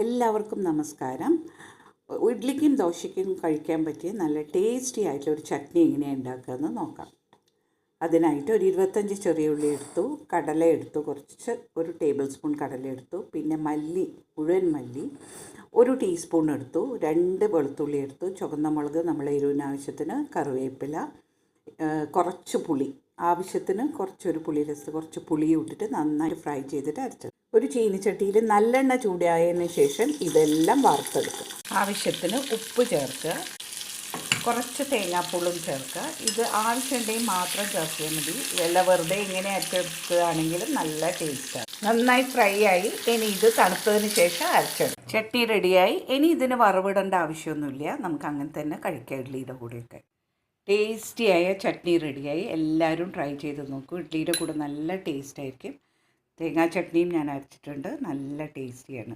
എല്ലാവർക്കും നമസ്കാരം. ഇഡ്ലിക്കും ദോശയ്ക്കും കഴിക്കാൻ പറ്റിയ നല്ല ടേസ്റ്റി ആയിട്ടുള്ളൊരു ചട്നി എങ്ങനെയാണ് ഉണ്ടാക്കുകയെന്ന് നോക്കാം. അതിനായിട്ട് ഒരു 25 ചെറിയ ഉള്ളി എടുത്തു, കടല എടുത്തു, ഒരു ടേബിൾ സ്പൂൺ കടല എടുത്തു, പിന്നെ മല്ലി, മുഴുവൻ മല്ലി 1 ടീസ്പൂൺ എടുത്തു, 2 വെളുത്തുള്ളി എടുത്തു, ചുവന്ന മുളക് നമ്മളെ എരിവിന് ആവശ്യത്തിന്, കറിവേപ്പില, കുറച്ച് പുളി ആവശ്യത്തിന്, കുറച്ചൊരു പുളി രസം, കുറച്ച് പുളിയും ഇട്ടിട്ട് നന്നായി ഫ്രൈ ചെയ്തിട്ട് അരച്ചത്. ഒരു ചീനിച്ചട്ടിയിൽ നല്ലെണ്ണ ചൂടായതിന് ശേഷം ഇതെല്ലാം വറുത്തെടുക്കും. ആവശ്യത്തിന് ഉപ്പ് ചേർക്കുക, കുറച്ച് തേങ്ങാപ്പൂളും ചേർക്കുക. ഇത് ആവശ്യമുണ്ടെങ്കിൽ മാത്രം ചേർത്തിയാൽ മതി. ഇതെല്ലാം വെറുതെ ഇങ്ങനെ അരച്ചെടുക്കുകയാണെങ്കിലും നല്ല ടേസ്റ്റാണ്. നന്നായി ഫ്രൈ ആയി. ഇനി ഇത് തണുത്തതിന് ശേഷം അരച്ചെടുക്കും. ചട്നി റെഡിയായി. ഇനി ഇതിന് വറവിടേണ്ട ആവശ്യമൊന്നുമില്ല. നമുക്ക് അങ്ങനെ തന്നെ കഴിക്കാം. ഇഡ്ലിയുടെ കൂടെയൊക്കെ ടേസ്റ്റിയായ ചട്നി റെഡിയായി. എല്ലാവരും ട്രൈ ചെയ്ത് നോക്കൂ. ഇഡ്ലിയുടെ കൂടെ നല്ല ടേസ്റ്റായിരിക്കും. തേങ്ങാ ചട്നിയും ഞാൻ അരച്ചിട്ടുണ്ട്. നല്ല ടേസ്റ്റിയാണ്.